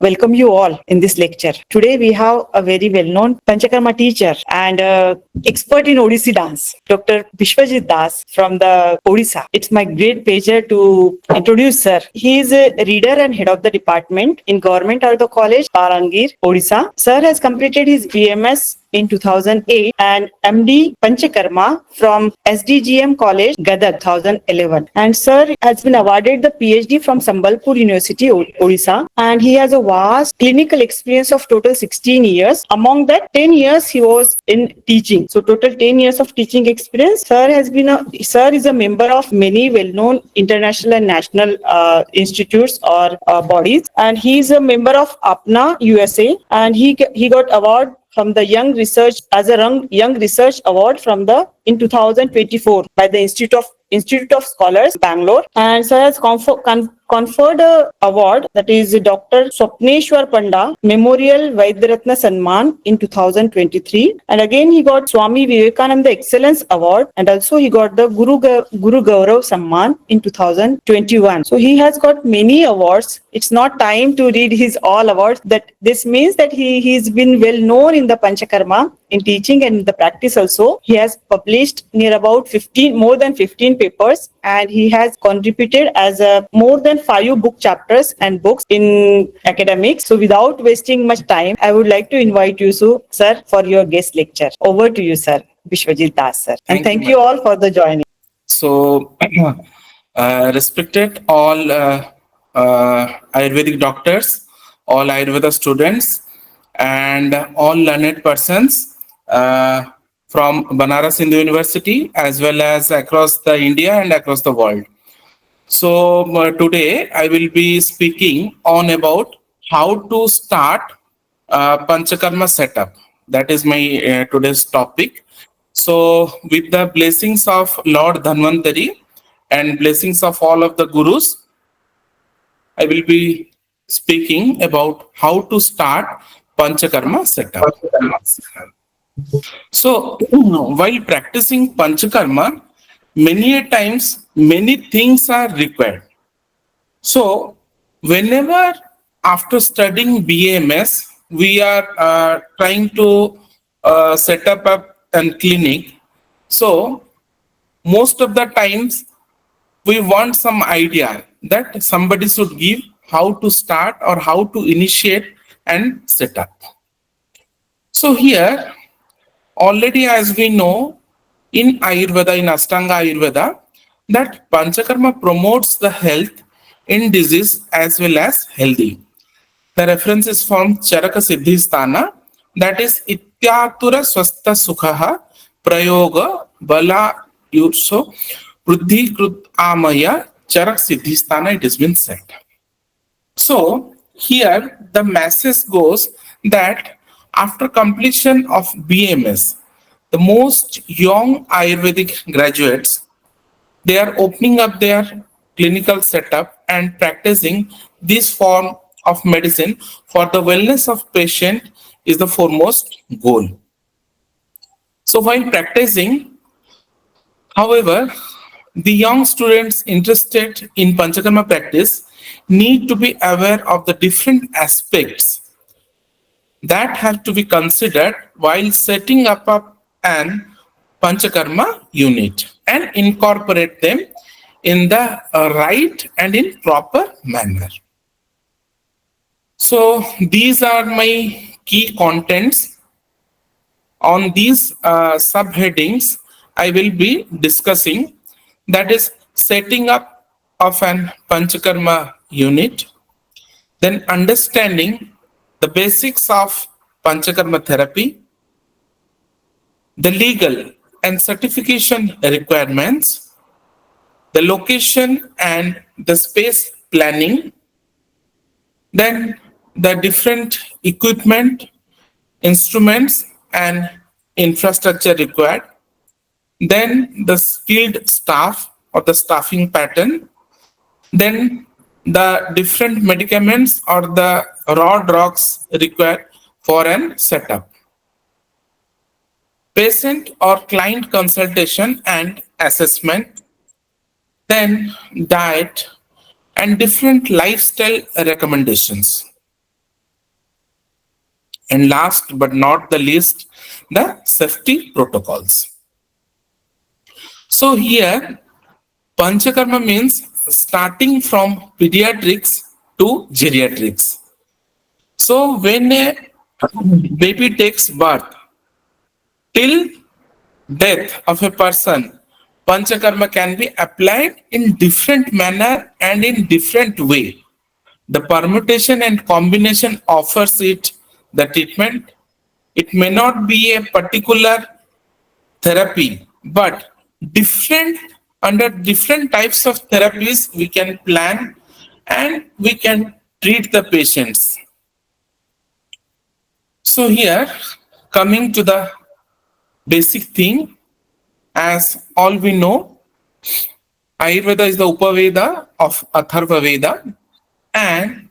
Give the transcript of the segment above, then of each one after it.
welcome you all in this lecture. Today we have a very well-known Panchakarma teacher and expert in Odissi dance, Dr. Biswajit Dash from the Odisha. It's my great pleasure to introduce sir. He is a reader and head of the department in Govt Ayurvedic College, Balangir, Odisha. Sir has completed his BMS in 2008 and MD Panchakarma from SDGM College, Gadag, 2011. And sir has been awarded the PhD from Sambalpur University, Odisha, and he has a vast clinical experience of total 16 years. Among that, 10 years he was in teaching. So total 10 years of teaching experience. Sir is a member of many well-known international and national institutes or bodies, and he is a member of APNA USA, and he got award from the Young Research Award from the in 2024 by the Institute of Scholars, Bangalore, and sir has conferred a award, that is Dr. Swapneshwar Panda Memorial Vaidyaratna Sanman in 2023, and again he got Swami Vivekananda Excellence Award, and also he got the Guru Gaurav Samman in 2021. So he has got many awards. It's not time to read his all awards. That this means that he's been well known in the Panchakarma, in teaching and in the practice also. He has published more than 15 papers, and he has contributed as more than 5 book chapters and books in academics. So without wasting much time, I would like to invite you, sir, for your guest lecture. Over to you, sir. Biswajit Dash, sir. And thank you all for the joining. So, respected all Ayurvedic doctors, all Ayurveda students, and all learned persons from Banaras Hindu University, as well as across the India and across the world. So today I will be speaking on about how to start Panchakarma setup. That is my today's topic. So with the blessings of Lord Dhanvantari and blessings of all of the gurus, I will be speaking about how to start Panchakarma setup. So while practicing Panchakarma, many a times many things are required. So whenever after studying BMS, we are trying to set up a clinic. So most of the times we want some idea that somebody should give how to start or how to initiate and set up. So here, already as we know, in Ayurveda, in Ashtanga Ayurveda, that Panchakarma promotes the health in disease as well as healthy. The reference is from Charaka Siddhisthana, that is Ityatura Swastha Sukhaha Prayoga Bala Yurso Vruddhi Krut Amaya Charak Siddhisthana, it has been said. So here the message goes that after completion of BMS, the most young Ayurvedic graduates, they are opening up their clinical setup and practicing this form of medicine for the wellness of patient is the foremost goal. So while practicing, however, the young students interested in Panchakarma practice need to be aware of the different aspects that have to be considered while setting up an Panchakarma unit and incorporate them in the right and in proper manner. So these are my key contents. On these subheadings, I will be discussing, that is setting up of an Panchakarma unit, then understanding the basics of Panchakarma therapy, the legal and certification requirements, the location and the space planning, then the different equipment, instruments and infrastructure required, then the skilled staff or the staffing pattern, then the different medicaments or the raw drugs required for an setup, patient or client consultation and assessment, then diet and different lifestyle recommendations. And last but not the least, the safety protocols. So here, Panchakarma means starting from pediatrics to geriatrics. So when a baby takes birth till death of a person, Panchakarma can be applied in different manner and in different way. The permutation and combination offers it the treatment. It may not be a particular therapy, but different under different types of therapies we can plan and we can treat the patients. So here, coming to the basic thing, as all we know, Ayurveda is the Upaveda of Atharva Veda, and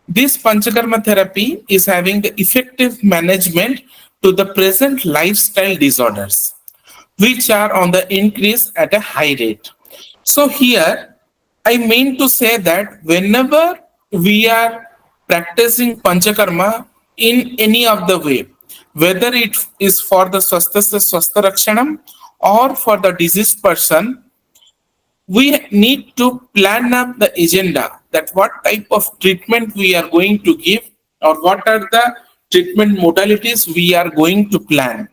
this Panchakarma therapy is having the effective management to the present lifestyle disorders, which are on the increase at a high rate. So here, I mean to say that whenever we are practicing Panchakarma in any of the way, whether it is for the Swasthasya Swastha Rakshanam or for the diseased person, we need to plan up the agenda that what type of treatment we are going to give or what are the treatment modalities we are going to plan.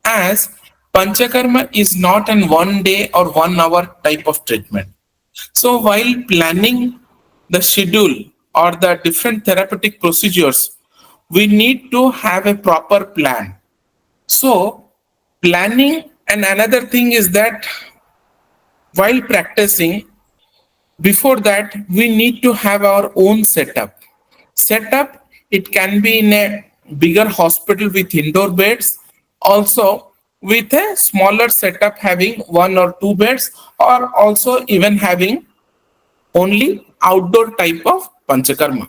As Panchakarma is not an 1 day or 1 hour type of treatment. So while planning the schedule or the different therapeutic procedures, we need to have a proper plan. So planning, and another thing is that while practicing, before that, we need to have our own setup. Setup, it can be in a bigger hospital with indoor beds, also with a smaller setup having 1 or 2 beds, or also even having only outdoor type of Panchakarma.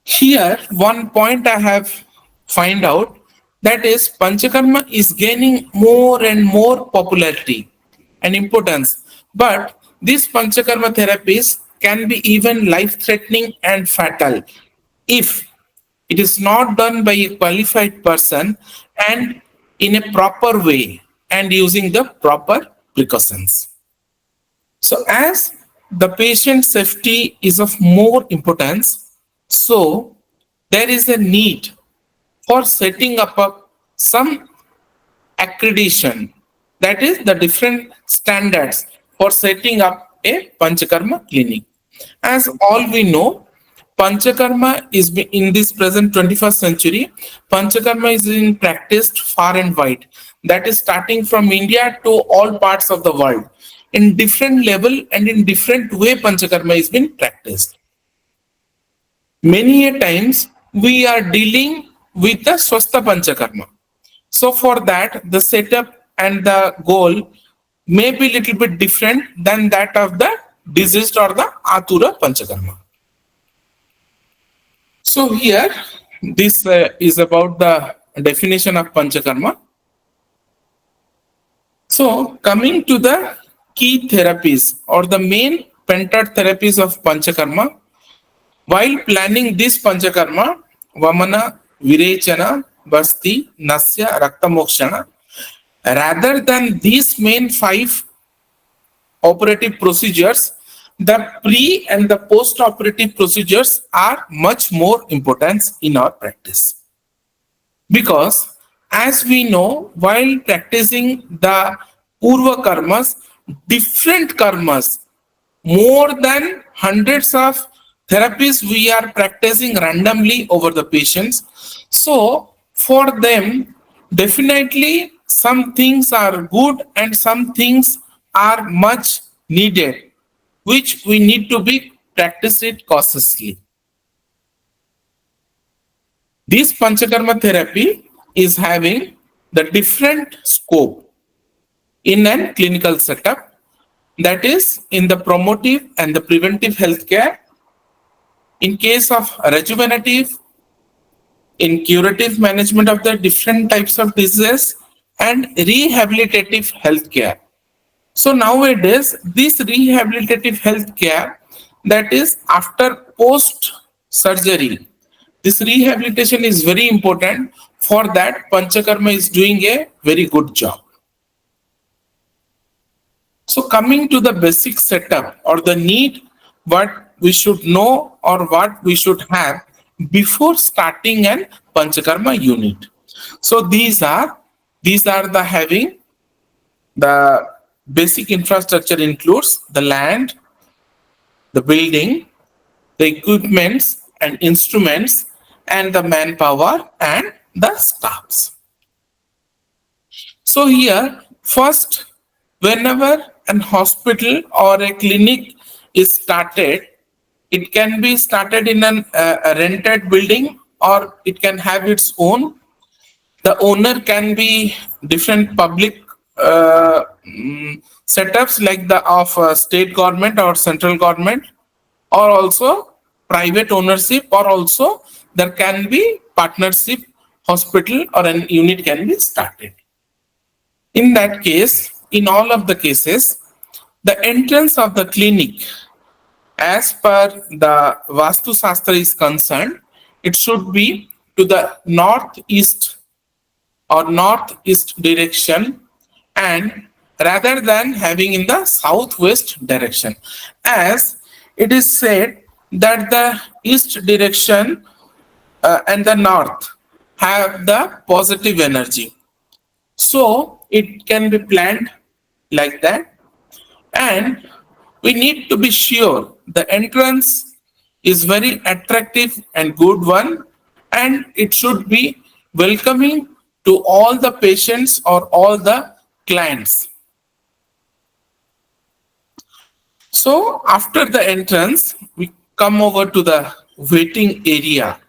Here, one point I have find out, that is Panchakarma is gaining more and more popularity and importance. But these Panchakarma therapies can be even life-threatening and fatal if it is not done by a qualified person and in a proper way and using the proper precautions. So as the patient safety is of more importance, so there is a need for setting up some accreditation, that is the different standards for setting up a Panchakarma clinic. As all we know, Panchakarma is in this present 21st century, Panchakarma is being practiced far and wide. That is starting from India to all parts of the world. In different level and in different way Panchakarma is being practiced. Many a times we are dealing with the Swastha Panchakarma. So for that, the setup and the goal may be little bit different than that of the diseased or the Atura Panchakarma. So here, this is about the definition of Panchakarma. So coming to the key therapies or the main pentad therapies of Panchakarma, while planning this Panchakarma, Vamana, Virechana, Basti, Nasya, Rakta Mokshana, rather than these main 5 operative procedures, the pre and the post-operative procedures are much more important in our practice. Because as we know, while practicing the Purva Karmas, different karmas, more than hundreds of therapies we are practicing randomly over the patients. So for them, definitely some things are good and some things are much needed, which we need to be practice it cautiously. This Panchakarma therapy is having the different scope in a clinical setup, that is in the promotive and the preventive healthcare, in case of rejuvenative, in curative management of the different types of diseases, and rehabilitative healthcare. So nowadays, this rehabilitative healthcare, that is after post surgery, This rehabilitation is very important. For that, Panchakarma is doing a very good job. So coming to the basic setup or the need, what we should know or what we should have before starting an Panchakarma unit. So these are the having the basic infrastructure includes the land, the building, the equipments and instruments, and the manpower and the staffs. So here, first, whenever an hospital or a clinic is started, it can be started in a rented building or it can have its own. The owner can be different public setups like the of state government or central government, or also private ownership, or also there can be partnership hospital or an unit can be started. In that case, in all of the cases, the entrance of the clinic as per the Vastu Shastra is concerned, it should be to the northeast or northeast direction, and rather than having in the southwest direction, as it is said that the east direction and the north have the positive energy. So it can be planned like that, and we need to be sure the entrance is very attractive and good one, and it should be welcoming to all the patients or all the clients. So after the entrance, we come over to the waiting area.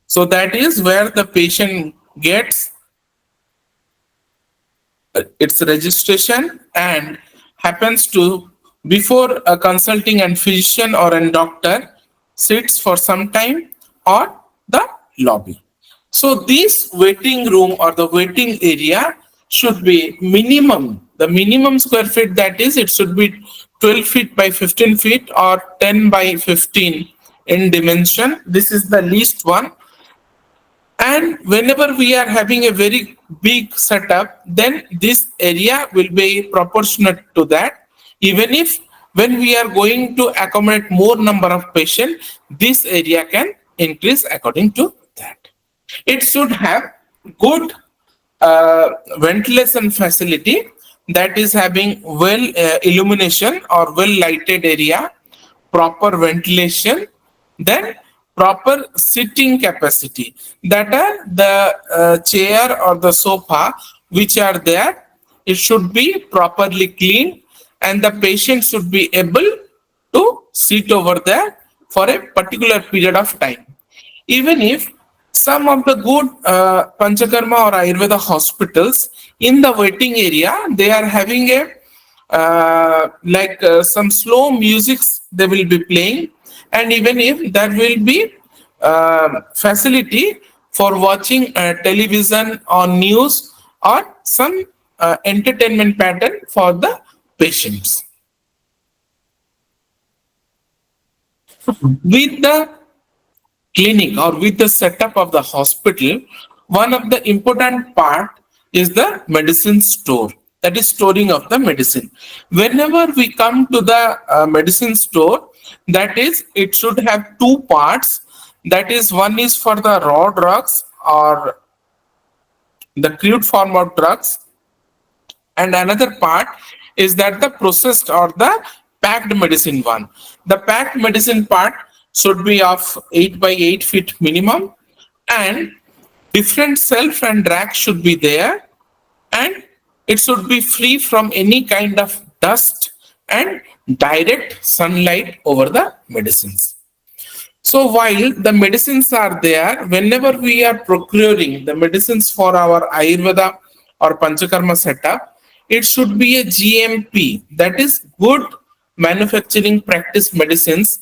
So that is where the patient gets its registration and happens to, before consulting a physician or a doctor, sits for some time or the lobby. So this waiting room or the waiting area should be minimum, the minimum square feet, that is, it should be 12 feet by 15 feet or 10 by 15 in dimension. This is the least one. And whenever we are having a very big setup, then this area will be proportionate to that. Even if when we are going to accommodate more number of patients, this area can increase according to that. It should have good ventilation facility, that is having well illumination or well lighted area, proper ventilation, then proper sitting capacity, that are the chair or the sofa which are there, it should be properly cleaned and the patient should be able to sit over there for a particular period of time. Even if some of the good Panchakarma or Ayurveda hospitals, in the waiting area, they are having a some slow musics they will be playing, and even if there will be facility for watching television or news or some entertainment pattern for the patients. With the clinic or with the setup of the hospital, one of the important part is the medicine store, that is storing of the medicine. Whenever we come to the medicine store, that is, it should have two parts, that is, one is for the raw drugs or the crude form of drugs, and another part is that the processed or the packed medicine one. The packed medicine part should be of 8 by 8 feet minimum, and different shelf and rack should be there, and it should be free from any kind of dust and direct sunlight over the medicines. So while the medicines are there, whenever we are procuring the medicines for our Ayurveda or Panchakarma setup, it should be a GMP, that is good manufacturing practice medicines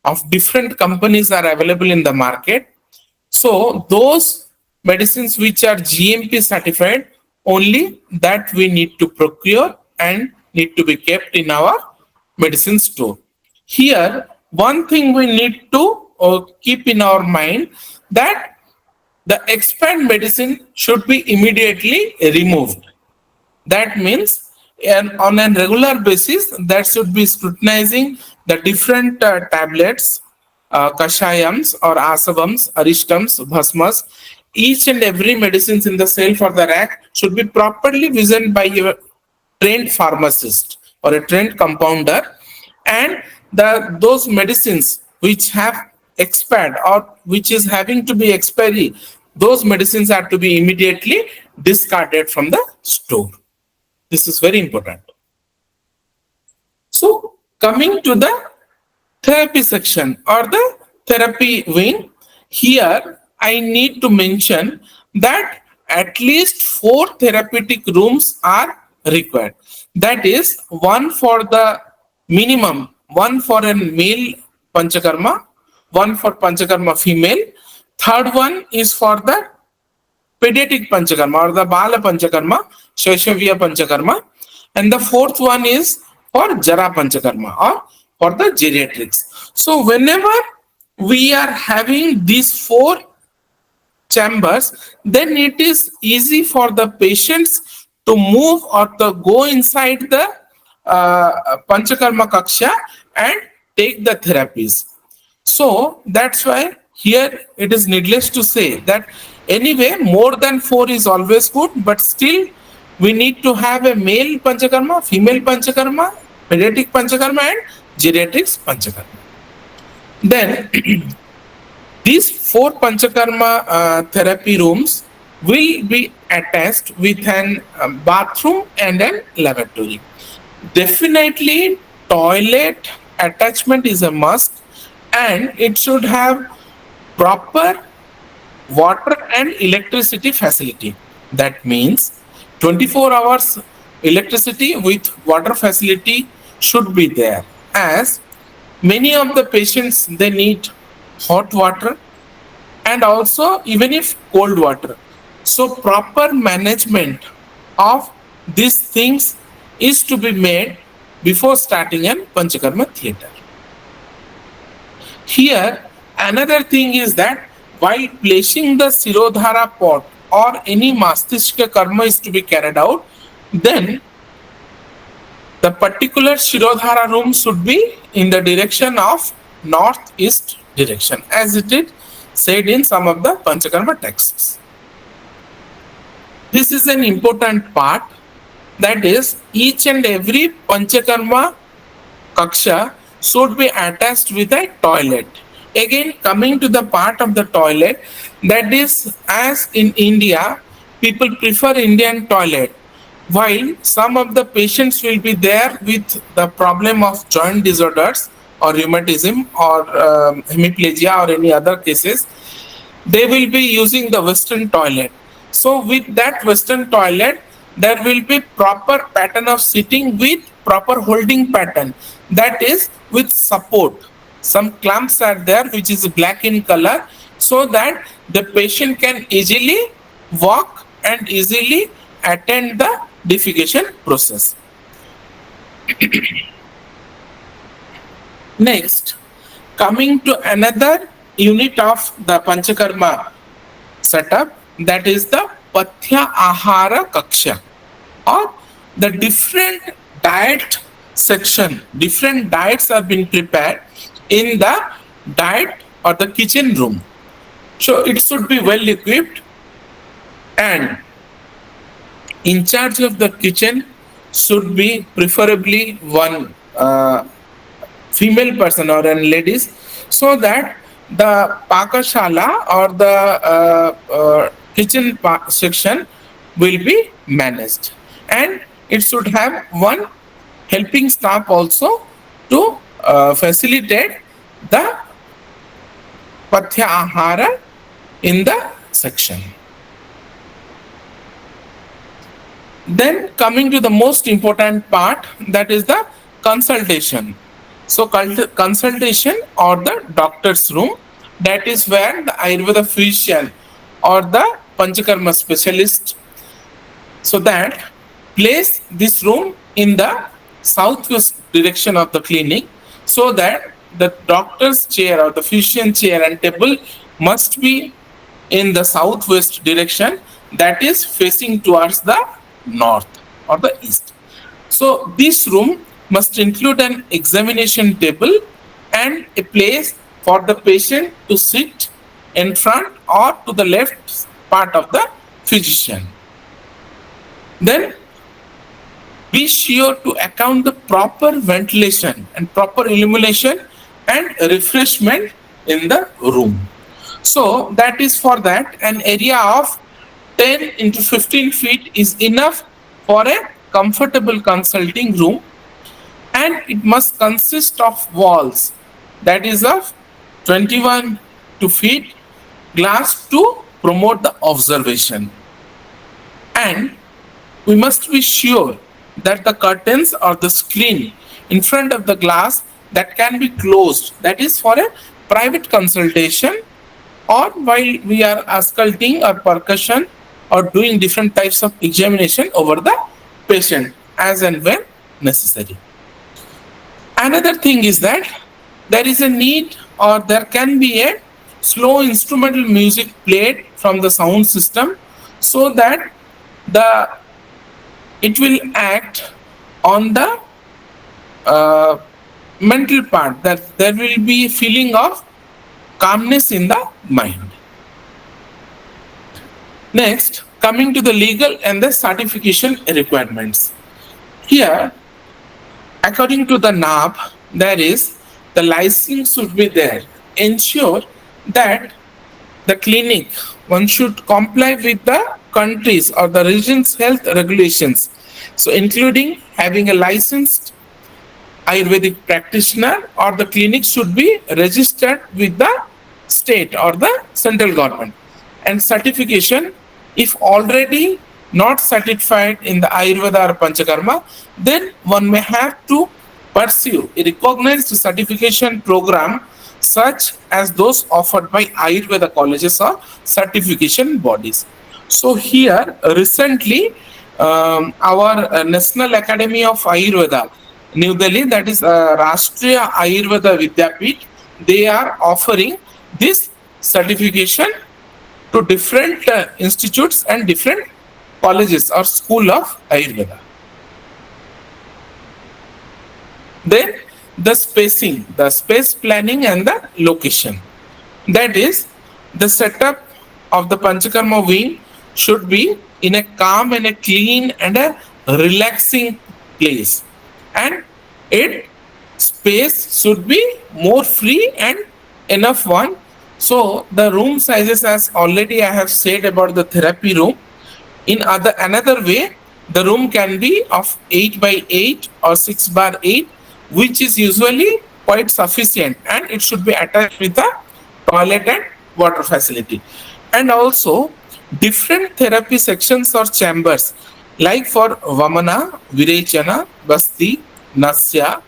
of different companies are available in the market. So those medicines which are GMP certified, only that we need to procure and need to be kept in our medicine store. Here, one thing we need to keep in our mind that the expired medicine should be immediately removed. That means on a regular basis, that should be scrutinizing the different tablets, kashayams or asavams, arishtams, bhasmas. Each and every medicines in the shelf or the rack should be properly visioned by a trained pharmacist or a trained compounder, and those medicines which have expired or which is having to be expiry, those medicines are to be immediately discarded from the store. This is very important. So coming to the therapy section or the therapy wing, here I need to mention that at least 4 therapeutic rooms are required. That is one for the minimum, one for a male Panchakarma, one for Panchakarma female, third one is for the pediatric Panchakarma or the Bala Panchakarma, Shaishavya Panchakarma, and the fourth one is for Jara Panchakarma or for the geriatrics. So whenever we are having these 4 chambers, then it is easy for the patients to move or to go inside the Panchakarma Kaksha and take the therapies. So that's why here it is needless to say that anyway more than 4 is always good, but still we need to have a male Panchakarma, female Panchakarma, pediatric Panchakarma and geriatrics Panchakarma. Then these 4 Panchakarma therapy rooms will be attached with an bathroom and an lavatory. Definitely toilet attachment is a must, and it should have proper water and electricity facility. That means 24 hours electricity with water facility should be there, as many of the patients, they need hot water and also even if cold water. So proper management of these things is to be made before starting an Panchakarma theatre. Here another thing is that while placing the Sirodhara pot or any Mastishka karma is to be carried out, then the particular Sirodhara room should be in the direction of northeast direction, as it is said in some of the Panchakarma texts. This is an important part, that is each and every Panchakarma Kaksha should be attached with a toilet. Again, coming to the part of the toilet, that is, as in India, people prefer Indian toilet, while some of the patients will be there with the problem of joint disorders or rheumatism or hemiplegia or any other cases, they will be using the Western toilet. So with that Western toilet, there will be proper pattern of sitting with proper holding pattern, that is with support. Some clamps are there which is black in color, so that the patient can easily walk and easily attend the defecation process. Next, coming to another unit of the Panchakarma setup, that is the Pathya Ahara Kaksha, or the different diet section. Different diets have been prepared in the diet or the kitchen room. So it should be well equipped, and in charge of the kitchen should be preferably one female person or an ladies, so that the Pakashala or the kitchen section will be managed, and it should have one helping staff also to facilitate the Pathya Ahara in the section. Then coming to the most important part, that is the consultation. So consultation or the doctor's room, that is where the Ayurveda physician or the Panchakarma specialist, so that place this room in the southwest direction of the clinic, so that the doctor's chair or the physician chair and table must be in the southwest direction, that is facing towards the north or the east. So this room must include an examination table and a place for the patient to sit in front or to the left part of the physician. Then be sure to account the proper ventilation and proper illumination and refreshment in the room. So that is for that an area of 10 into 15 feet is enough for a comfortable consulting room, and it must consist of walls that is of 21 to feet glass to promote the observation. And we must be sure that the curtains or the screen in front of the glass that can be closed, that is for a private consultation or while we are ausculting or percussion or doing different types of examination over the patient as and when necessary. Another thing is that there is a need or there can be a slow instrumental music played from the sound system so that it will act on the mental part, that there will be a feeling of calmness in the mind. Next, coming to the legal and the certification requirements. Here, according to the NAB, there is the license should be there. Ensure that the clinic, one should comply with the countries or the region's health regulations. So including having a licensed Ayurvedic practitioner, or the clinic should be registered with the state or the central government. And certification, if already not certified in the Ayurveda or Panchakarma, then one may have to pursue a recognized certification program such as those offered by Ayurveda colleges or certification bodies. So here recently our National Academy of Ayurveda, New Delhi, that is Rashtriya Ayurveda Vidyapit, they are offering this certification to different institutes and different colleges or school of Ayurveda. Then the spacing, the space planning and the location. That is, the setup of the Panchakarma wing should be in a calm and a clean and a relaxing place. And its space should be more free and enough one. So the room sizes, as already I have said about the therapy room, in another way, the room can be of 8 by 8 or 6 by 8, which is usually quite sufficient, and it should be attached with the toilet and water facility. And also different therapy sections or chambers, like for Vamana, Virechana, Basti, Nasya,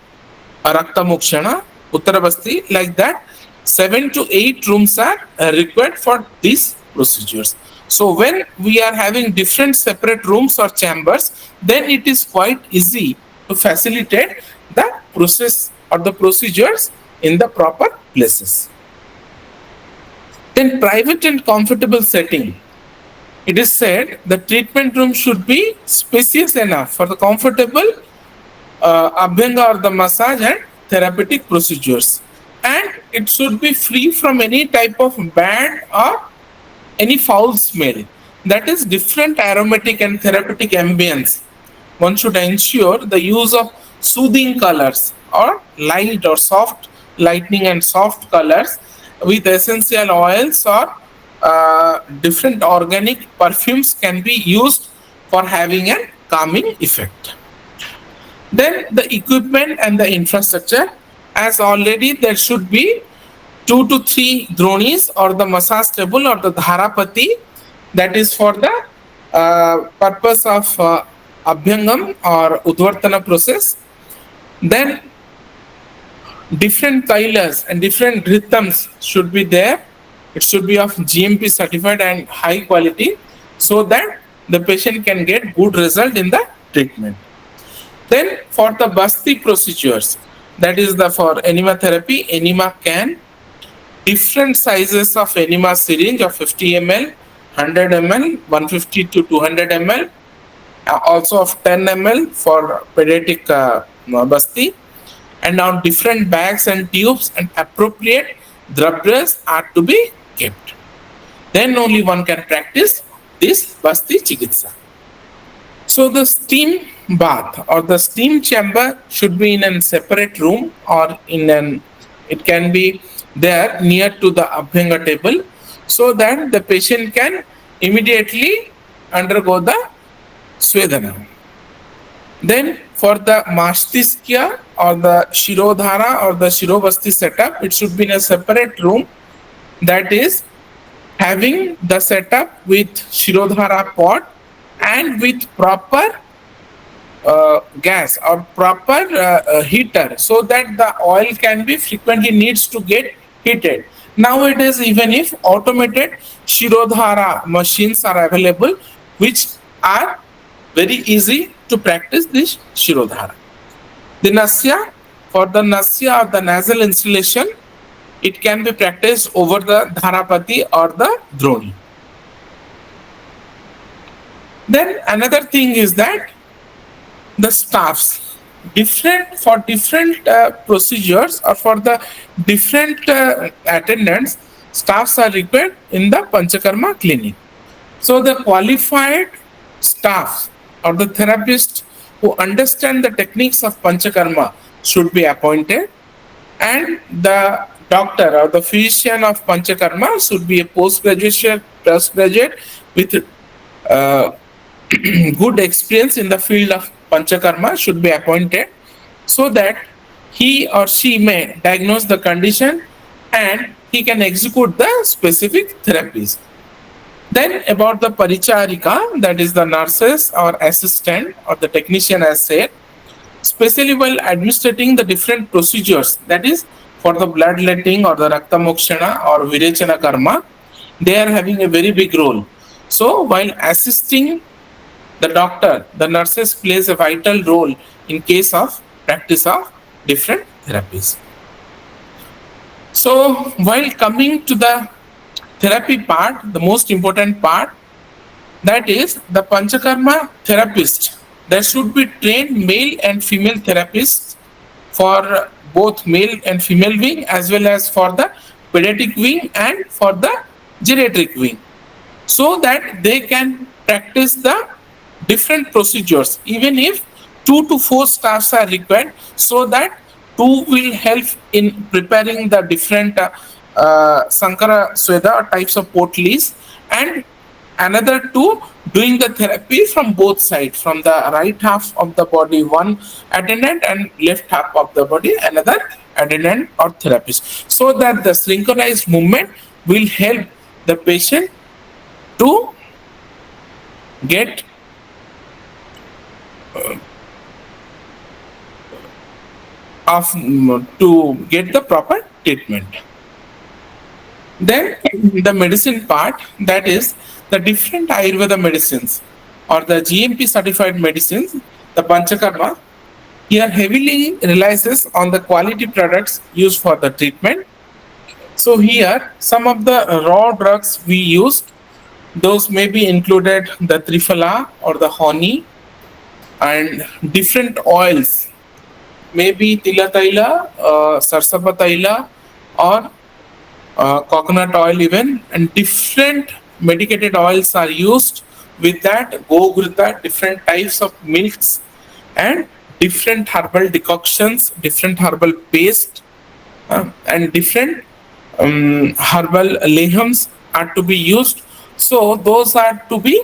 Arakta Mukshana, Uttara Basti, like that, 7 to 8 rooms are required for these procedures. So when we are having different separate rooms or chambers, then it is quite easy to facilitate the process or the procedures in the proper places. Then private and comfortable setting. It is said the treatment room should be spacious enough for the comfortable abhyanga or the massage and therapeutic procedures. And it should be free from any type of bad or any foul smell. That is different aromatic and therapeutic ambience. One should ensure the use of soothing colors or light or soft lightning and soft colors with essential oils or different organic perfumes can be used for having a calming effect. Then the equipment and the infrastructure, as already there should be 2 to 3 dronis or the massage table or the dharapati, that is for the purpose of abhyangam or udvartana process. Then different tailas and different rhythms should be there. It should be of GMP certified and high quality so that the patient can get good result in the treatment. Then for the Basti procedures, that is the for enema therapy. Enema can, different sizes of enema syringe of 50 ml, 100 ml, 150 to 200 ml, also of 10 ml for pediatric basti, and now different bags and tubes and appropriate drabbas are to be kept. Then only one can practice this basti chikitsa. So the steam bath or the steam chamber should be in a separate room or it can be there near to the Abhyanga table so that the patient can immediately undergo the Svedana. Then for the Mashtiskya or the Shirodhara or the Shirobasti setup, it should be in a separate room, that is having the setup with Shirodhara pot and with proper gas or proper heater so that the oil can be frequently needs to get heated. Nowadays, even if automated Shirodhara machines are available, which are very easy to practice this Shirodhara. The Nasya, for the Nasya or the nasal installation, it can be practiced over the Dharapati or the Droni. Then another thing is that the staffs, different procedures or for the different attendants, staffs are required in the Panchakarma clinic. So the qualified staff or the therapist who understand the techniques of Panchakarma should be appointed, and the doctor or the physician of Panchakarma should be a postgraduate with good experience in the field of Panchakarma should be appointed so that he or she may diagnose the condition and he can execute the specific therapies. Then about the Paricharika, that is the nurses or assistant or the technician as said, especially while administrating the different procedures, that is for the bloodletting or the Rakta Mokshana or Virechana Karma, they are having a very big role. So while assisting the doctor, the nurses plays a vital role in case of practice of different therapies. So while coming to the therapy part, the most important part, that is the Panchakarma therapist. There should be trained male and female therapists for both male and female wing as well as for the pediatric wing and for the geriatric wing, so that they can practice the different procedures, even if 2 to 4 staffs are required, so that 2 will help in preparing the different Sankara Sweda types of potlis, and another 2 doing the therapy from both sides, from the right half of the body one attendant and left half of the body another attendant or therapist, so that the synchronized movement will help the patient to get the proper treatment. Then the medicine part, that is the different Ayurveda medicines or the GMP certified medicines, the Panchakarma here heavily relies on the quality products used for the treatment. So here some of the raw drugs we used, those may be included the Triphala or the honey, and different oils, maybe Tila Taila, Sarsapa Taila or coconut oil even, and different medicated oils are used. With that, Gogrita, different types of milks and different herbal decoctions, different herbal paste and different herbal lehams are to be used. So those are to be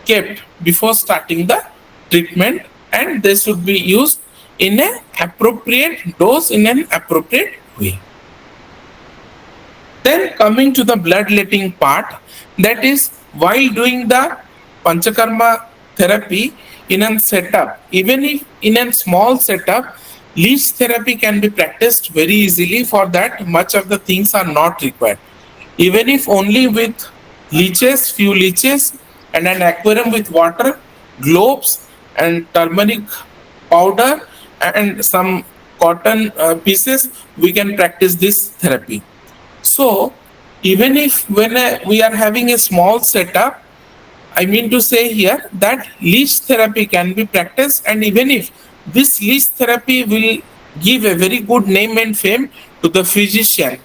kept before starting the treatment, and they should be used in an appropriate dose, in an appropriate way. Then coming to the bloodletting part, that is while doing the Panchakarma therapy in a setup, even if in a small setup, leech therapy can be practiced very easily. For that, much of the things are not required. Even if only with leeches, few leeches and an aquarium with water, globes and turmeric powder and some cotton pieces, we can practice this therapy. So even if when we are having a small setup, I mean to say here that leech therapy can be practiced, and even if this leech therapy will give a very good name and fame to the physician.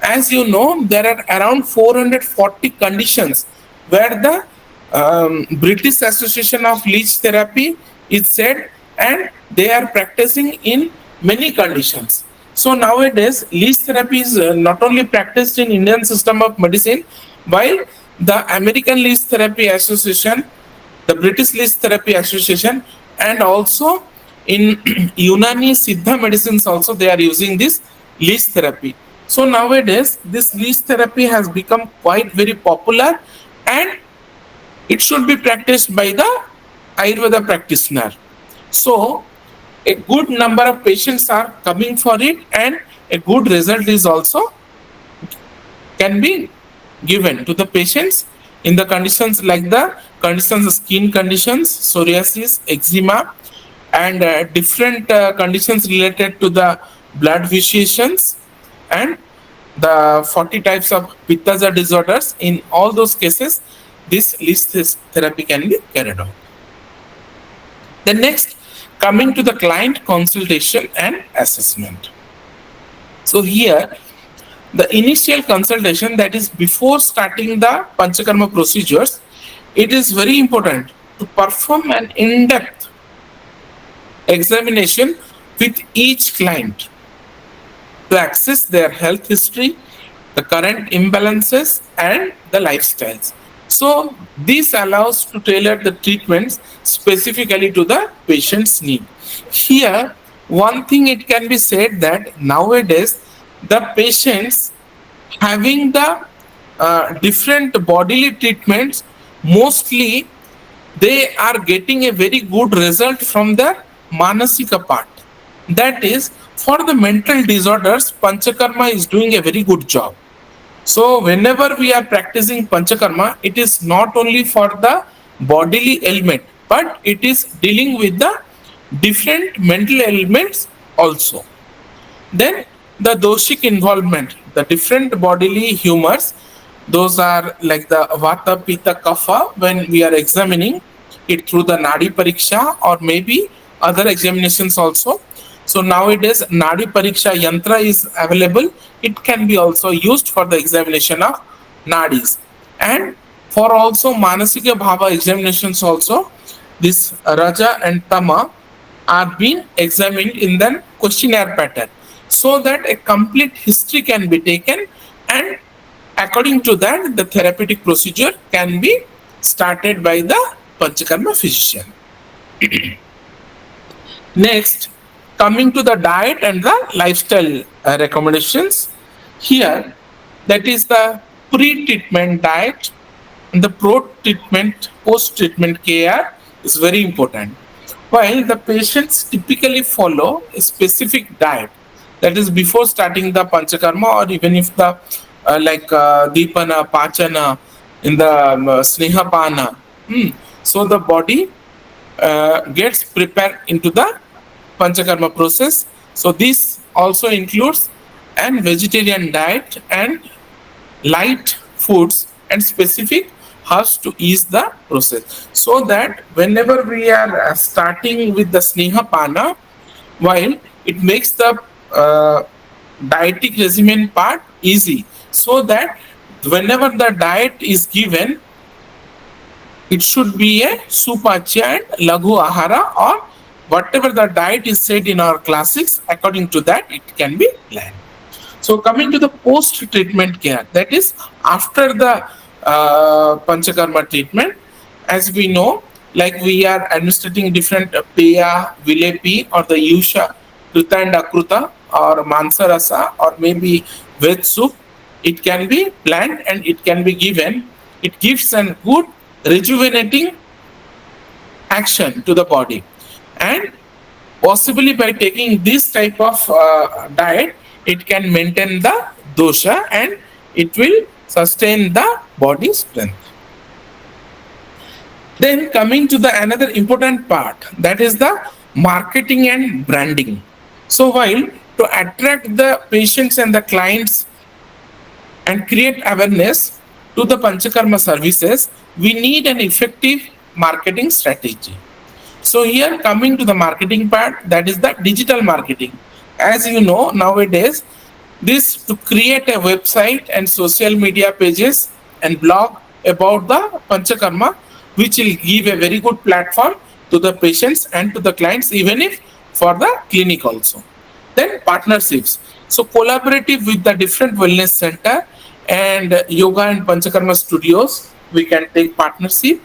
As you know, there are around 440 conditions where the British Association of Leech Therapy is said, and they are practicing in many conditions. So nowadays, leech therapy is not only practiced in Indian system of medicine, while the American Leech Therapy Association, the British Leech Therapy Association, and also in Unani Siddha medicines also they are using this leech therapy. So nowadays, this leech therapy has become quite very popular, and it should be practiced by the Ayurveda practitioner. So a good number of patients are coming for it, and a good result is also can be given to the patients in the conditions like the conditions, skin conditions, psoriasis, eczema, and different conditions related to the blood vitiations and the 40 types of pittaja disorders. In all those cases, this leech therapy can be carried out. The next, coming to the client consultation and assessment. So here, the initial consultation, that is before starting the Panchakarma procedures, it is very important to perform an in-depth examination with each client to access their health history, the current imbalances, and the lifestyles. So this allows to tailor the treatments specifically to the patient's need. Here, one thing it can be said that nowadays the patients having the different bodily treatments, mostly they are getting a very good result from the manasika part. That is, for the mental disorders, Panchakarma is doing a very good job. So whenever we are practicing Panchakarma, it is not only for the bodily ailment, but it is dealing with the different mental ailments also. Then the doshic involvement, the different bodily humors, those are like the vata, pitta, kapha. When we are examining it through the nadi pariksha or maybe other examinations also. So nowadays nadi pariksha yantra is available. It can be also used for the examination of nadis, and for also manasika bhava examinations also, this raja and tama are being examined in the questionnaire pattern, so that a complete history can be taken, and according to that the therapeutic procedure can be started by the Panchakarma physician. Next, coming to the diet and the lifestyle recommendations. Here, that is the pre-treatment diet and the post-treatment care is very important. While the patients typically follow a specific diet, that is before starting the Panchakarma, or even if the Dipana, Pachana, in the Snehapana, so the body gets prepared into the Panchakarma process. So this also includes an vegetarian diet and light foods and specific herbs to ease the process. So that whenever we are starting with the Snehapana, while it makes the dietic regimen part easy, so that whenever the diet is given, it should be a supachya and laghu ahara, or whatever the diet is said in our classics, according to that it can be planned. So coming to the post-treatment care, that is after the Panchakarma treatment, as we know, like we are administering different Peya, Vilepi, or the Yusha, Krita and Akruta, or Mansarasa, or maybe veg soup, it can be planned and it can be given. It gives a good rejuvenating action to the body, and possibly by taking this type of diet, it can maintain the dosha and it will sustain the body strength. Then coming to the another important part, that is the marketing and branding. So while to attract the patients and the clients and create awareness to the Panchakarma services, we need an effective marketing strategy. So here coming to the marketing part, that is the digital marketing. As you know, nowadays, this to create a website and social media pages and blog about the Panchakarma, which will give a very good platform to the patients and to the clients, even if for the clinic also. Then partnerships. So collaborative with the different wellness center and yoga and Panchakarma studios, we can take partnership,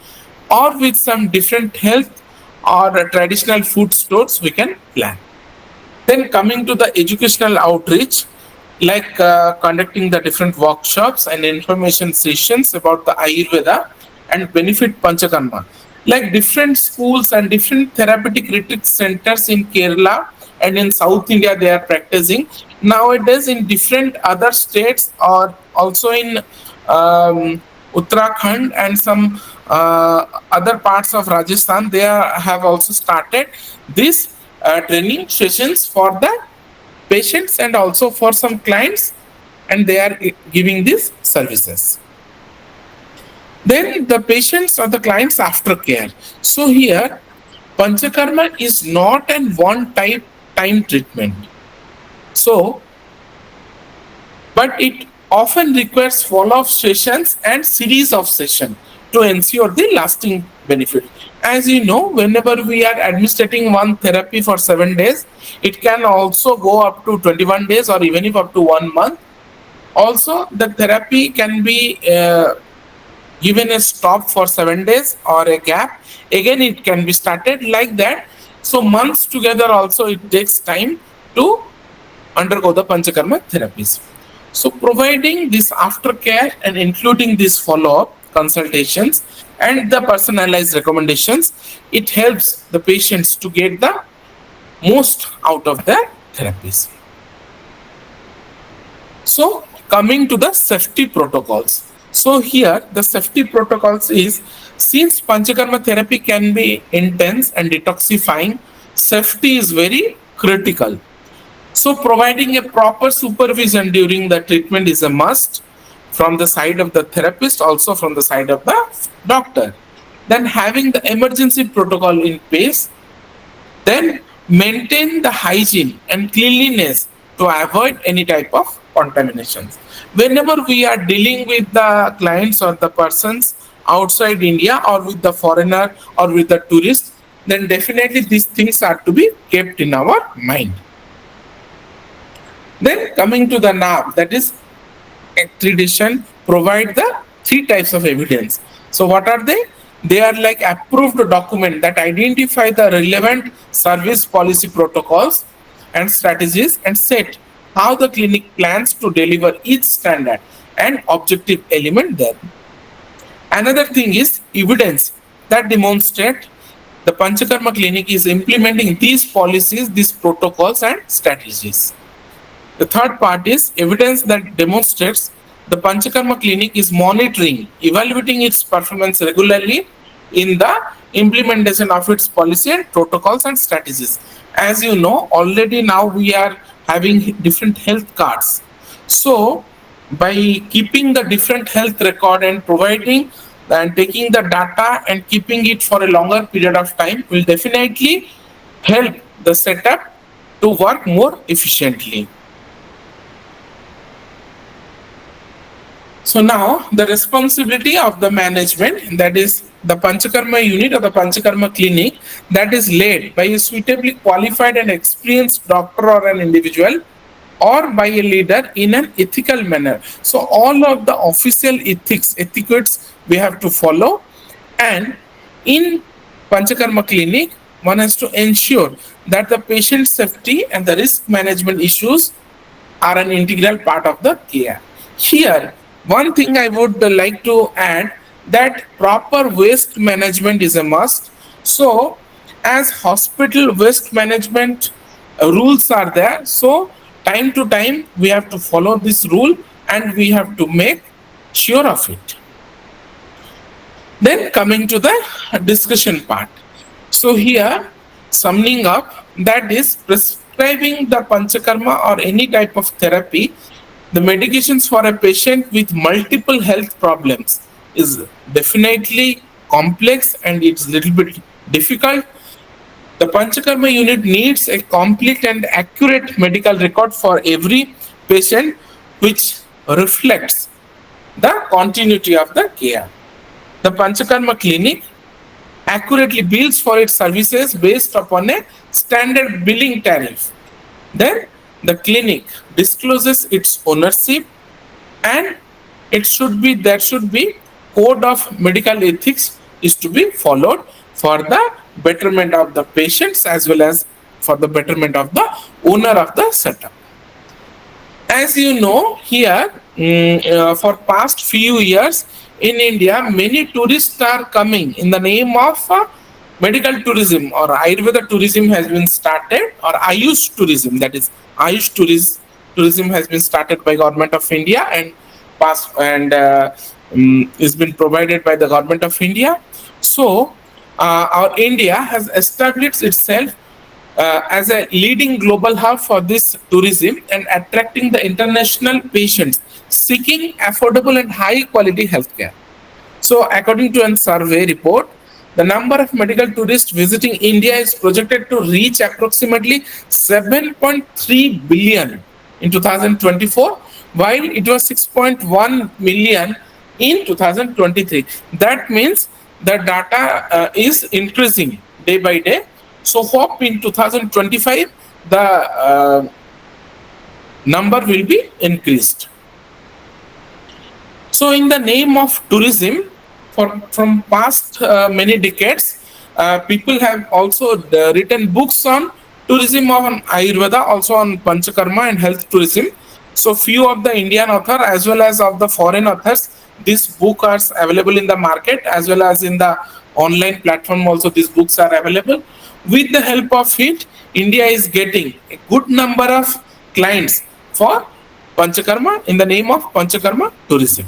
or with some different health or traditional food stores, we can plan. Then coming to the educational outreach, like conducting the different workshops and information sessions about the Ayurveda and benefit Panchakarma. Like different schools and different therapeutic retreat centers in Kerala and in South India, they are practicing. Nowadays, in different other states or also in Uttarakhand and some other parts of Rajasthan, they have also started this training sessions for the patients and also for some clients, and they are giving these services. Then the patients or the clients aftercare. So here, Panchakarma is not an one-time treatment. So, but it often requires follow-up sessions and series of sessions to ensure the lasting benefit. As you know, whenever we are administering one therapy for 7 days, it can also go up to 21 days or even if up to 1 month. Also, the therapy can be given a stop for 7 days or a gap. Again, it can be started like that. So months together also it takes time to undergo the Panchakarma therapies. So providing this aftercare and including this follow-up consultations and the personalized recommendations, it helps the patients to get the most out of their therapies. So coming to the safety protocols. So here the safety protocols is, since Panchakarma therapy can be intense and detoxifying, safety is very critical. So providing a proper supervision during the treatment is a must from the side of the therapist, also from the side of the doctor. Then having the emergency protocol in place, then maintain the hygiene and cleanliness to avoid any type of contaminations. Whenever we are dealing with the clients or the persons outside India or with the foreigner or with the tourists, then definitely these things are to be kept in our mind. Then coming to the NAV, that is accreditation, provide the 3 types of evidence. So what are they? They are like approved document that identify the relevant service policy protocols and strategies and set how the clinic plans to deliver each standard and objective element there. Another thing is evidence that demonstrate the Panchakarma clinic is implementing these policies, these protocols and strategies. The third part is evidence that demonstrates the Panchakarma clinic is monitoring, evaluating its performance regularly in the implementation of its policy and protocols and strategies. As you know, already now we are having different health cards. So by keeping the different health record and providing and taking the data and keeping it for a longer period of time will definitely help the setup to work more efficiently. So now the responsibility of the management, that is the Panchakarma unit or the Panchakarma clinic, that is led by a suitably qualified and experienced doctor or an individual or by a leader in an ethical manner. So all of the official etiquettes we have to follow, and in Panchakarma clinic one has to ensure that the patient safety and the risk management issues are an integral part of the care. Here one thing I would like to add, that proper waste management is a must. So as hospital waste management rules are there, so time to time we have to follow this rule and we have to make sure of it. Then coming to the discussion part. So here summing up, that is prescribing the Panchakarma or any type of therapy, the medications for a patient with multiple health problems is definitely complex and it's a little bit difficult. The Panchakarma unit needs a complete and accurate medical record for every patient, which reflects the continuity of the care. The Panchakarma clinic accurately bills for its services based upon a standard billing tariff. Then the clinic discloses its ownership, and there should be code of medical ethics is to be followed for the betterment of the patients as well as for the betterment of the owner of the setup. As you know, here for past few years in India, many tourists are coming in the name of medical tourism or Ayurveda tourism has been started, or Ayush tourism, that is Ayush tourism has been started by Government of India and is been provided by the Government of India. So our India has established itself as a leading global hub for this tourism and attracting the international patients seeking affordable and high quality healthcare. So according to a survey report, the number of medical tourists visiting India is projected to reach approximately 7.3 billion in 2024, while it was 6.1 million in 2023. That means the data is increasing day by day. So hope in 2025 the number will be increased. So in the name of tourism, from past many decades, people have also written books on tourism, on Ayurveda, also on Panchakarma and health tourism. So few of the Indian author as well as of the foreign authors, these books are available in the market as well as in the online platform also these books are available. With the help of it, India is getting a good number of clients for Panchakarma in the name of Panchakarma tourism.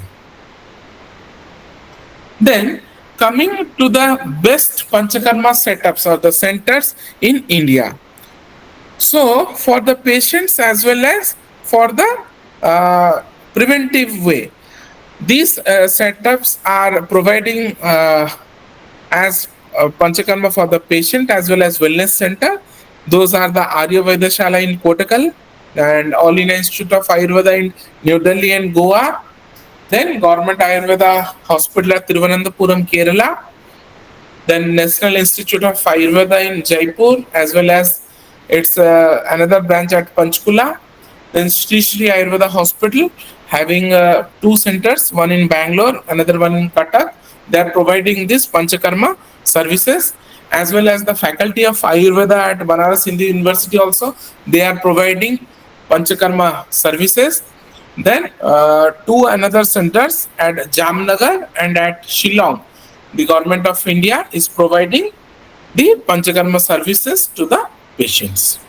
Then coming to the best Panchakarma setups or the centers in India. So for the patients as well as for the preventive way, these setups are providing as Panchakarma for the patient as well as wellness center. Those are the Arya Vaidashala in Kotakal and All India Institute of Ayurveda in New Delhi and Goa. Then Government Ayurveda Hospital at Thiruvananthapuram, Kerala. Then National Institute of Ayurveda in Jaipur as well as its another branch at Panchkula. Then Sri Sri Ayurveda Hospital having two centers, one in Bangalore, another one in Cuttack. They are providing this Panchakarma services, as well as the Faculty of Ayurveda at Banaras Hindu University also. They are providing Panchakarma services. Then two another centers at Jamnagar and at Shillong. The Government of India is providing the Panchakarma services to the patients.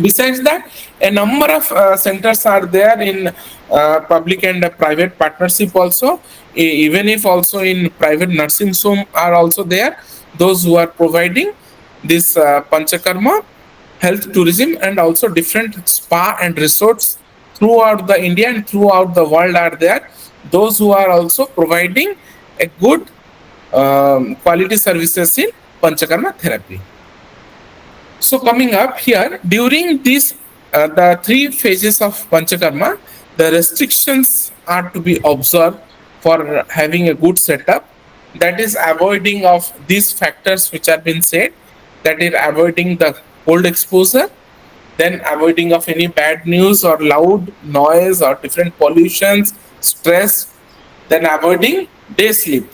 Besides that, a number of centers are there in public and private partnership also, even if also in private nursing home are also there, those who are providing this Panchakarma health tourism, and also different spa and resorts throughout the India and throughout the world are there, those who are also providing a good quality services in Panchakarma therapy. So coming up here, during this the 3 phases of Panchakarma, the restrictions are to be observed for having a good setup. That is avoiding of these factors which have been said, that is avoiding the cold exposure, then avoiding of any bad news or loud noise or different pollutions, stress, then avoiding day sleep,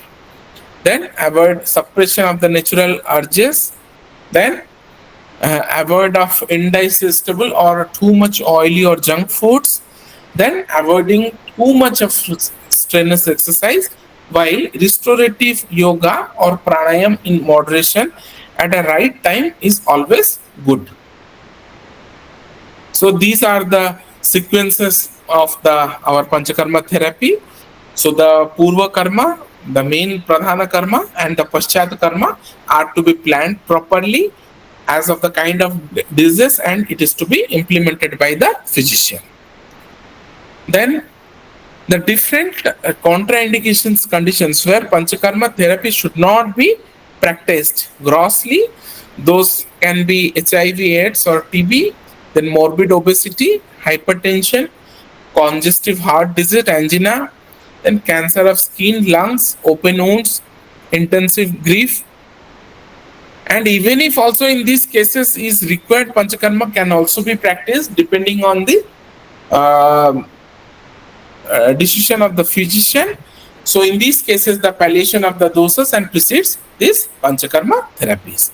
then avoid suppression of the natural urges, then avoid of indigestible or too much oily or junk foods, then avoiding too much of strenuous exercise, while restorative yoga or pranayam in moderation at a right time is always good. So these are the sequences of our Panchakarma therapy. So the Purva Karma, the main Pradhana Karma, and the Paschat Karma are to be planned properly as of the kind of disease, and it is to be implemented by the physician. Then the different contraindications conditions where Panchakarma therapy should not be practiced grossly. Those can be HIV/AIDS or TB, then morbid obesity, hypertension, congestive heart disease, angina, then cancer of skin, lungs, open wounds, intensive grief. And even if also in these cases is required, Panchakarma can also be practiced depending on the decision of the physician. So in these cases, the palliation of the doses and precedes these Panchakarma therapies.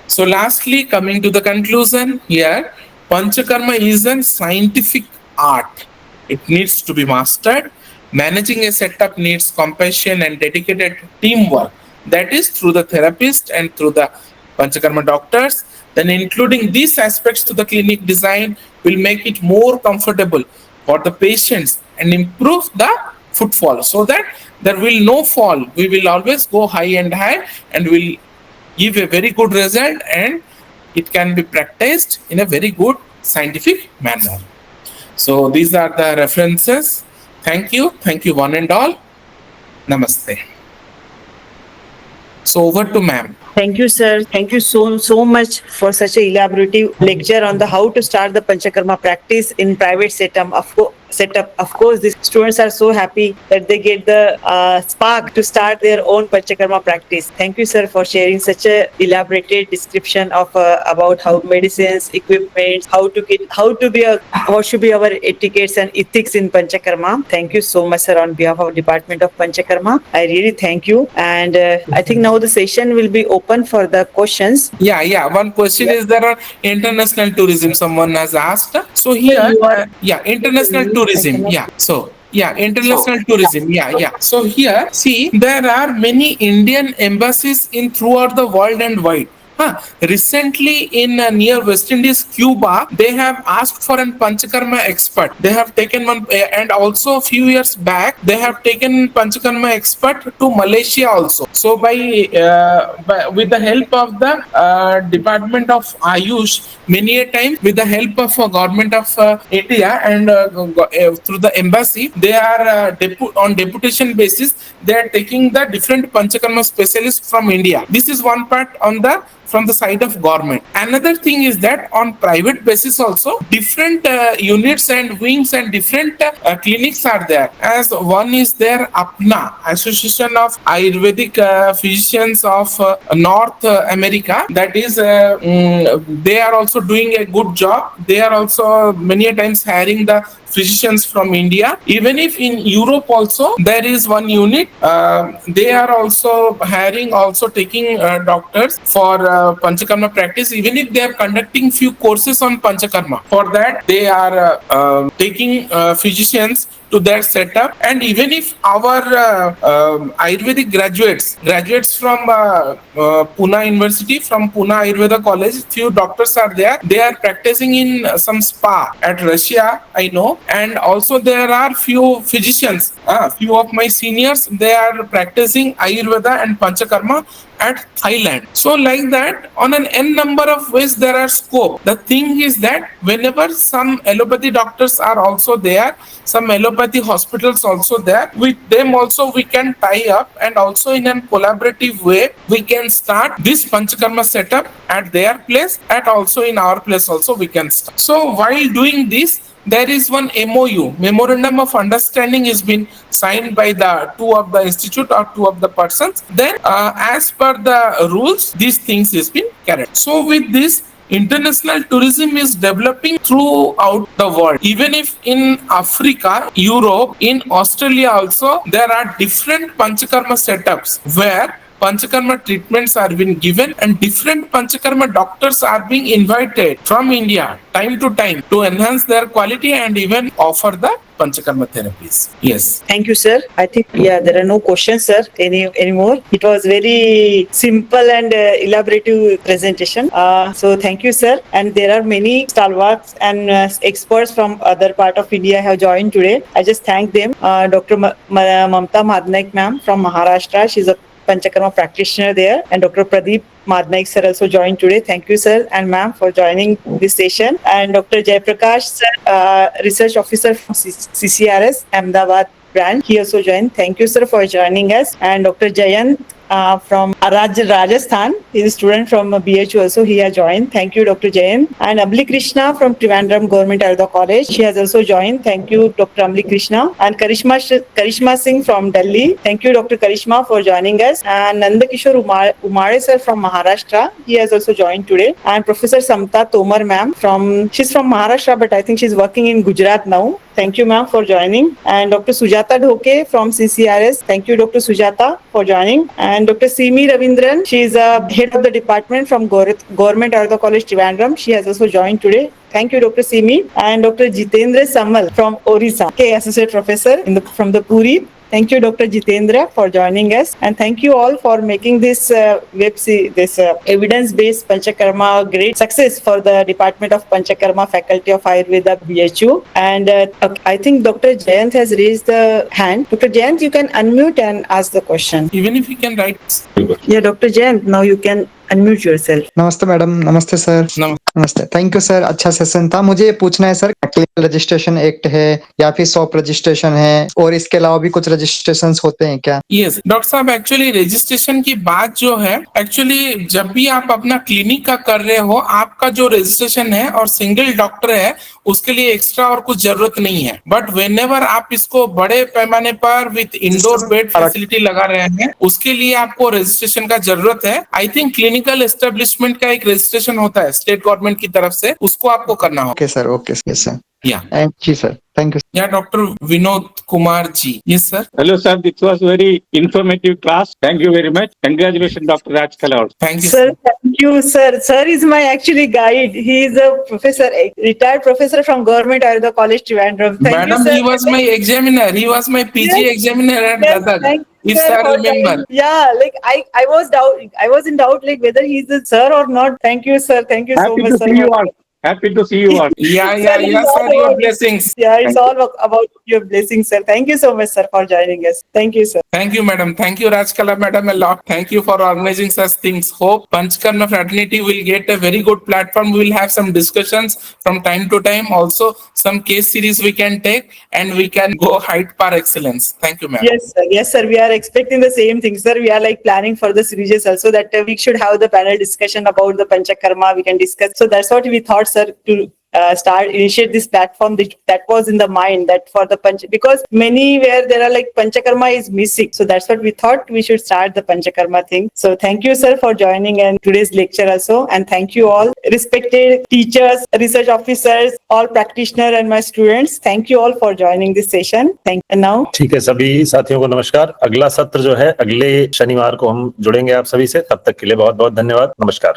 So lastly, coming to the conclusion here, Panchakarma is a scientific art. It needs to be mastered. Managing a setup needs compassion and dedicated teamwork. That is through the therapist and through the Panchakarma doctors. Then including these aspects to the clinic design will make it more comfortable for the patients and improve the footfall, so that there will no fall. We will always go high and high and will give a very good result, and it can be practiced in a very good scientific manner. So these are the references. Thank you one and all. Namaste. So over to ma'am. Thank you, sir. Thank you so much for such a elaborative lecture on the how to start the Panchakarma practice in private setup. Of course, the students are so happy that they get the spark to start their own Panchakarma practice. Thank you, sir, for sharing such a elaborated description of about how medicines, equipment, what should be our etiquettes and ethics in Panchakarma. Thank you so much, sir, on behalf of Department of Panchakarma. I really thank you. And I think now the session will be open for the questions. Yeah. One question is there on international tourism. Someone has asked. So here, international tourism. International tourism. So here, see, there are many Indian embassies in throughout the world and wide. Recently in near West Indies, Cuba, they have asked for an Panchakarma expert. They have taken one, and also a few years back, they have taken Panchakarma expert to Malaysia also. So by with the help of the Department of Ayush, many a time with the help of government of India and through the embassy, they are on deputation basis. They are taking the different Panchakarma specialists from India. This is one part on the from the side of government. Another thing is that on private basis also, different units and wings and different clinics are there. As one is there, APNA, Association of Ayurvedic Physicians of North America. That is, they are also doing a good job. They are also many a times hiring the physicians from India. Even if in Europe also there is one unit, they are also hiring, also taking doctors for Panchakarma practice. Even if they are conducting few courses on Panchakarma, for that they are taking physicians to their setup. And even if our Ayurvedic graduates from Pune University, from Pune Ayurveda College, few doctors are there. They are practicing in some spa at Russia, I know. And also there are few physicians, few of my seniors, they are practicing Ayurveda and Panchakarma at Thailand. So like that, on an n number of ways there are scope. The thing is that whenever some allopathy doctors are also there, some allopathy hospitals also there, with them also we can tie up, and also in a collaborative way we can start this Panchakarma setup at their place, and also in our place also we can start. So while doing this, there is one MOU, Memorandum of Understanding, has been signed by the two of the institute or two of the persons. Then as per the rules, these things has been carried. So with this, international tourism is developing throughout the world. Even if in Africa, Europe, in Australia also, there are different Panchakarma setups where Panchakarma treatments are being given, and different Panchakarma doctors are being invited from India time to time to enhance their quality and even offer the Panchakarma therapies. Yes. Thank you, sir. I think, there are no questions, sir, anymore. It was very simple and elaborative presentation. So thank you, sir. And there are many stalwarts and experts from other part of India have joined today. I just thank them. Dr. Mamta Madnaik ma'am from Maharashtra. She's a Panchakarma practitioner there, and Dr. Pradeep Madnaik sir also joined today. Thank you, sir and ma'am, for joining this session. And Dr. Jaiprakash sir, research officer from CCRS Ahmedabad branch, he also joined. Thank you, sir, for joining us. And Dr. Jayant from Rajasthan, he is a student from BHU also, he has joined. Thank you, Dr. Jayant. And Amli Krishna from Trivandrum Government Ayurvedic College, she has also joined. Thank you, Dr. Amli Krishna. And Karishma Singh from Delhi, thank you, Dr. Karishma, for joining us. And Nandakishore Umare sir from Maharashtra, he has also joined today. And Professor Samta Tomar ma'am, she's from Maharashtra, but I think she's working in Gujarat now. Thank you, ma'am, for joining. And Dr. Sujata Dhoke from CCRS. Thank you, Dr. Sujata, for joining. And Dr. Simi Ravindran, she is head of the department from Government Ayurvedic College Trivandrum. She has also joined today. Thank you, Dr. Simi. And Dr. Jitendra Samal from Odisha, associate professor from the Puri. Thank you, Dr. Jitendra, for joining us. And thank you all for making this evidence-based Panchakarma a great success for the Department of Panchakarma Faculty of Ayurveda, BHU. And I think Dr. Jayant has raised the hand. Dr. Jayant, you can unmute and ask the question. Even if you can write. Yeah, Dr. Jayant, now you can unmute yourself. नमस्ते madam, नमस्ते sir. नमस्ते, thank you sir, अच्छा session था। मुझे ये पूछना है sir, clinical registration act है या फिर शॉप रजिस्ट्रेशन है, और इसके अलावा भी कुछ रजिस्ट्रेशन होते हैं क्या? यस डॉक्टर साहब, एक्चुअली रजिस्ट्रेशन की बात जो है, एक्चुअली जब भी आप अपना क्लिनिक का कर रहे हो, आपका जो रजिस्ट्रेशन है और सिंगल डॉक्टर है, उसके लिए एक्स्ट्रा और कुछ जरूरत नहीं है। बट व्हेनेवर आप इसको बड़े पैमाने पर विद इंडोर बेड फैसिलिटी लगा रहे हैं, उसके लिए आपको रजिस्ट्रेशन का जरूरत है। आई थिंक क्लिनिकल एस्टेब्लिशमेंट का एक रजिस्ट्रेशन होता है स्टेट गवर्नमेंट की तरफ से, उसको आपको करना होगा। Okay sir, okay sir, yeah जी sir, thank you. Yeah doctor Vinod Kumar ji. Yes sir. Hello sir, this was very informative class. Thank you very much. Congratulations, Dr. Raj Kalaur. Thank you, Sir, sir. thank you, sir. Sir is my actually guide. He is a professor, a retired professor from Government Ayurveda College Trivandrum. Thank Madam, you, sir. he was my examiner. He was my PG Yes. examiner at Yes, Gadag. thank you, If sir, sir for remember. guiding. Yeah, like I was in doubt like whether he's a sir or not. Thank you, sir. Thank you so Happy much, to sir. see you all. Happy to see you all. Yeah, Sir, it's sir. all Your about- blessings. Yeah, it's Thank all about your blessings, sir. Thank you so much, sir, for joining us. Thank you, sir. Thank you, madam. Thank you, Rajkala madam, a lot. Thank you for organizing such things. Hope Panchakarma fraternity will get a very good platform. We will have some discussions from time to time. Also, some case series we can take and we can go height par excellence. Thank you, ma'am. Yes, sir. Yes, sir. We are expecting the same thing, sir. We are like planning for the series also that we should have the panel discussion about the Panchakarma. We can discuss. So that's what we thought, sir, to initiate this platform that was in the mind that for the because many where there are like Panchakarma is missing. So that's what we thought we should start the Panchakarma thing. So thank you, sir, for joining and today's lecture also. And thank you all respected teachers, research officers, all practitioners and my students. Thank you all for joining this session. Thank you. Now. ठीक है, सभी साथियों को नमस्कार। अगला सत्र जो है अगले शनिवार को हम जुड़ेंगे आप सभी से। तब तक के लिए बहुत बहुत धन्यवाद। नमस्कार।